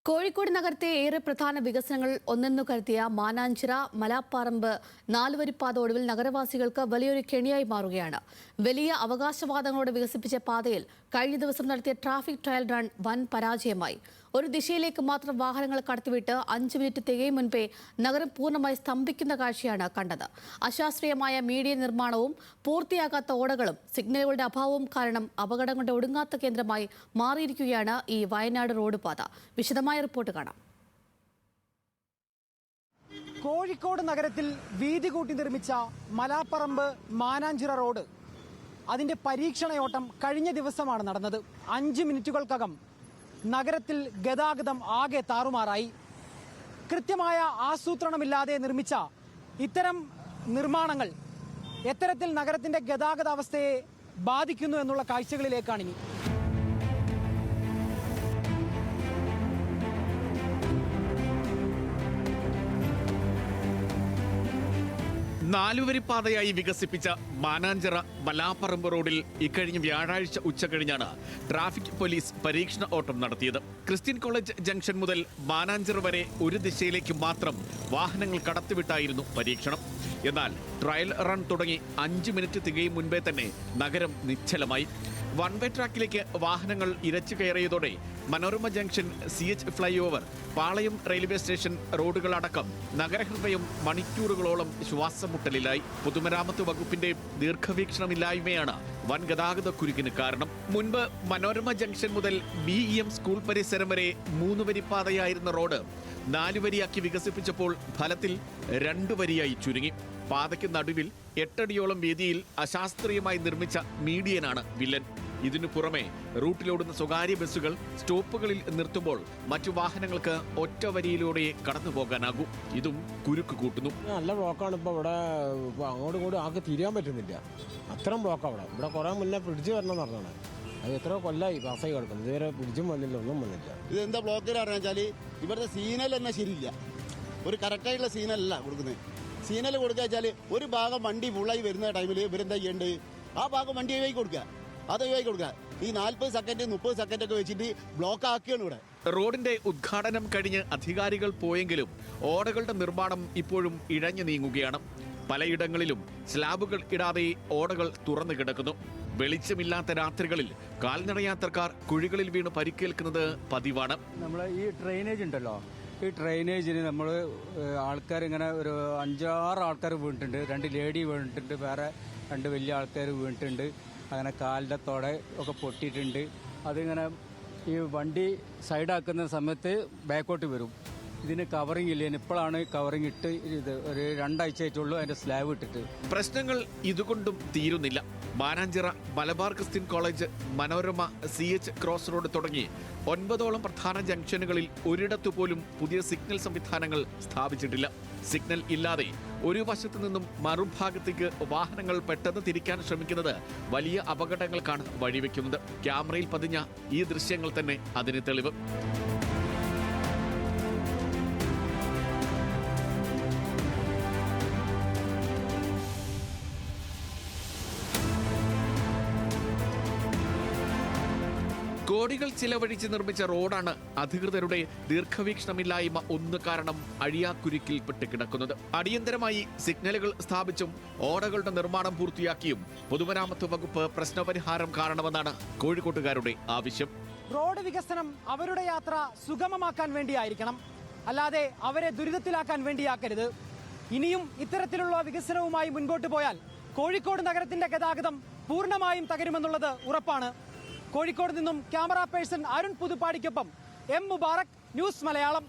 കോഴിക്കോട് നഗരത്തെ ഏറെ പ്രധാന വികസനങ്ങൾ ഒന്നെന്നു കരുതിയ മാനാഞ്ചിറ മലാപ്പറമ്പ് നാലുവരിപ്പാത ഒടുവിൽ നഗരവാസികൾക്ക് വലിയൊരു കെണിയായി മാറുകയാണ്. വലിയ അവകാശവാദങ്ങളോടെ വികസിപ്പിച്ച പാതയിൽ കഴിഞ്ഞ ദിവസം നടത്തിയ ട്രാഫിക് ട്രയൽ റൺ വൻ പരാജയമായി. ഒരു ദിശയിലേക്ക് മാത്രം വാഹനങ്ങൾ കടത്തിവിട്ട് 5 മിനിറ്റ് തികയും മുൻപേ നഗരം പൂർണ്ണമായി സ്തംഭിക്കുന്ന കാഴ്ചയാണ് കണ്ടത്. അശാസ്ത്രീയമായ മീഡിയ നിർമ്മാണവും പൂർത്തിയാകാത്ത ഓടകളും സിഗ്നലുകളുടെ അഭാവവും കാരണം അപകടങ്ങളുടെ ഒടുങ്ങാത്ത കേന്ദ്രമായി മാറിയിരിക്കുകയാണ് ഈ വയനാട് റോഡ് പാത. വിശദമായ റിപ്പോർട്ട് കാണാം. കോഴിക്കോട് നഗരത്തിൽ വീതി കൂട്ടി നിർമ്മിച്ച മലാപ്പറമ്പ് മാനാഞ്ചിറ റോഡ് അതിന്റെ പരീക്ഷണയോട്ടം കഴിഞ്ഞ ദിവസമാണ് നടന്നത്. 5 മിനിറ്റുകൾക്കകം നഗരത്തിൽ ഗതാഗതം ആകെ താറുമാറായി. കൃത്യമായ ആസൂത്രണമില്ലാതെ നിർമ്മിച്ച ഇത്തരം നിർമ്മാണങ്ങൾ എത്തരത്തിൽ നഗരത്തിന്റെ ഗതാഗതാവസ്ഥയെ ബാധിക്കുന്നു എന്നുള്ള കാഴ്ചകളിലേക്കാണിനി. നാലുവരിപ്പാതയായി വികസിപ്പിച്ച മാനാഞ്ചിറ മലാപ്പറമ്പ് റോഡിൽ ഇക്കഴിഞ്ഞ വ്യാഴാഴ്ച ഉച്ചകഴിഞ്ഞാണ് ട്രാഫിക് പോലീസ് പരീക്ഷണ ഓട്ടം നടത്തിയത്. ക്രിസ്ത്യൻ കോളേജ് ജംഗ്ഷൻ മുതൽ മാനാഞ്ചിറ വരെ ഒരു ദിശയിലേക്ക് മാത്രം വാഹനങ്ങൾ കടത്തിവിട്ടായിരുന്നു പരീക്ഷണം. എന്നാൽ ട്രയൽ റൺ തുടങ്ങി 5 മിനിറ്റ് തികയും മുൻപേ തന്നെ നഗരം നിശ്ചലമായി. വൺ വേ ട്രാക്കിലേക്ക് വാഹനങ്ങൾ ഇരച്ചു കയറിയതോടെ Manorama junction, CH flyover, Palayam railway station റോഡുകളടക്കം നഗരഹൃദയം മണിക്കൂറുകളോളം ശ്വാസമുട്ടലിലായി. പൊതുമരാമത്ത് വകുപ്പിന്റെ ദീർഘവീക്ഷണമില്ലായ്മയാണ് വൻ ഗതാഗത കുരുക്കിന് കാരണം. മുൻപ് മനോരമ ജംഗ്ഷൻ മുതൽ BEM സ്കൂൾ പരിസരം വരെ 3 വരിപ്പാതയായിരുന്ന റോഡ് 4 വരിയാക്കി വികസിപ്പിച്ചപ്പോൾ ഫലത്തിൽ 2 വരിയായി ചുരുങ്ങി. പാതയ്ക്ക് നടുവിൽ 8 അടിയോളം വീതിയിൽ അശാസ്ത്രീയമായി നിർമ്മിച്ച മീഡിയനാണ് വില്ലൻ. ഇതിനു പുറമെ റൂട്ടിലോടുന്ന സ്വകാര്യ ബസ്സുകൾ സ്റ്റോപ്പുകളിൽ നിർത്തുമ്പോൾ മറ്റു വാഹനങ്ങൾക്ക് ഒറ്റ വരിയിലൂടെ കടന്നു പോകാനാകൂ. ഇതും കുരുക്ക് കൂട്ടുന്നു. നല്ല ബ്ലോക്കാണ് ഇപ്പോൾ ഇവിടെ. അങ്ങോട്ടും ഇങ്ങോട്ടും ആൾക്ക് തിരിയാൻ പറ്റുന്നില്ല. അത്രയും ബ്ലോക്കാണ് ഇവിടെ. കുറെ മുന്നേ ബ്രിഡ്ജ് വരണം എന്ന് പറഞ്ഞാണ്. അത് എത്ര കൊല്ലമായി പാസ്സായി കിടക്കുന്നത്. ഇതുവരെ ബ്രിഡ്ജും വന്നില്ല, ഒന്നും വന്നില്ല. ഇത് എന്താ ബ്ലോക്കിലാണെന്ന് വെച്ചാൽ ഇവിടുത്തെ സീനൽ തന്നെ ശരിയില്ല. ഒരു കറക്റ്റായിട്ടുള്ള സീനല്ല കൊടുക്കുന്നത്. സീനൽ കൊടുക്കുക വെച്ചാൽ ഒരു ഭാഗം വണ്ടി ഫുള്ളായി വരുന്ന ടൈമിൽ ഇവരെന്താ ചെയ്യേണ്ടത്? ആ ഭാഗം വണ്ടി ഒഴിവാക്കി കൊടുക്കുക, അത് ഒഴിവാക്കി കൊടുക്കുക. ഈ 40 സെക്കൻഡ് 30 സെക്കൻഡ് ഒക്കെ വെച്ചിട്ട് ബ്ലോക്ക് ആക്കുകയാണ് ഇവിടെ. റോഡിന്റെ ഉദ്ഘാടനം കഴിഞ്ഞ് അധികാരികൾ പോയെങ്കിലും ഓടകളുടെ നിർമ്മാണം ഇപ്പോഴും ഇഴഞ്ഞു നീങ്ങുകയാണ്. പലയിടങ്ങളിലും സ്ലാബുകൾ ഇടാതെ ഓടകൾ തുറന്നു കിടക്കുന്നു. വെളിച്ചമില്ലാത്ത രാത്രികളിൽ കാൽനടയാത്രക്കാർ കുഴികളിൽ വീണ് പരിക്കേൽക്കുന്നത് പതിവാണ്. നമ്മളെ ഈ ഡ്രെയിനേജ് ഉണ്ടല്ലോ, ഈ ഡ്രെയിനേജിന് നമ്മൾ ആൾക്കാരിങ്ങനെ ഒരു 5-6 ആൾക്കാർ വീണിട്ടുണ്ട്. 2 ലേഡി വീണിട്ടുണ്ട്, വേറെ 2 വലിയ ആൾക്കാർ വീണിട്ടുണ്ട്. അങ്ങനെ കാലിൻ്റെ തൊട ഒക്കെ പൊട്ടിയിട്ടുണ്ട്. അതിങ്ങനെ ഈ വണ്ടി സൈഡാക്കുന്ന സമയത്ത് ബാക്കോട്ട് വരും. ഇതിന് കവറിങ് ഇല്ല. ഇപ്പോഴാണ് കവറിങ് ഇട്ട് ഇത് ഒരു 2 ആഴ്ച ആയിട്ടുള്ളൂ അതിന്റെ സ്ലാബ് ഇട്ടിട്ട്. പ്രശ്നങ്ങൾ ഇതുകൊണ്ടും തീരുന്നില്ല. Mananchira Malabar Christian college, Manorama, CH cross road തുടങ്ങി 9ഓളം പ്രധാന ജംഗ്ഷനുകളിൽ ഒരിടത്തു പോലും പുതിയ സിഗ്നൽ സംവിധാനങ്ങൾ സ്ഥാപിച്ചിട്ടില്ല. സിഗ്നൽ ഇല്ലാതെ ഒരു വശത്തു നിന്നും മറുഭാഗത്തേക്ക് വാഹനങ്ങൾ പെട്ടെന്ന് തിരിക്കാൻ ശ്രമിക്കുന്നത് വലിയ അപകടങ്ങൾക്കാണ് വഴിവെക്കുന്നത്. ക്യാമറയിൽ പതിഞ്ഞ ഈ ദൃശ്യങ്ങൾ തന്നെ അതിന് തെളിവ്. കോടികൾ ചിലവഴിച്ച് നിർമ്മിച്ച റോഡാണ് അധികൃതരുടെ ദീർഘവീക്ഷണമില്ലായ്മ ഒന്ന് കാരണം അഴിയാക്കുരുക്കിൽപ്പെട്ട് കിടക്കുന്നത്. അടിയന്തരമായി സിഗ്നലുകൾ സ്ഥാപിച്ചും ഓടകളുടെ നിർമ്മാണം പൂർത്തിയാക്കിയും പൊതുമരാമത്ത് വകുപ്പ് പ്രശ്നപരിഹാരം കാണണമെന്നാണ് കോഴിക്കോട്ടുകാരുടെ ആവശ്യം. റോഡ് വികസനം അവരുടെ യാത്ര സുഗമമാക്കാൻ വേണ്ടിയായിരിക്കണം, അല്ലാതെ അവരെ ദുരിതത്തിലാക്കാൻ വേണ്ടിയാക്കരുത്. ഇനിയും ഇത്തരത്തിലുള്ള വികസനവുമായി മുൻപോട്ട് പോയാൽ കോഴിക്കോട് നഗരത്തിന്റെ ഗതാഗതം പൂർണ്ണമായും തകരുമെന്നുള്ളത് ഉറപ്പാണ്. കോഴിക്കോട് നിന്നും ക്യാമറ പേഴ്സൺ അരുൺ പുതുപ്പാടിക്കൊപ്പം M. മുബാറക്, ന്യൂസ് മലയാളം.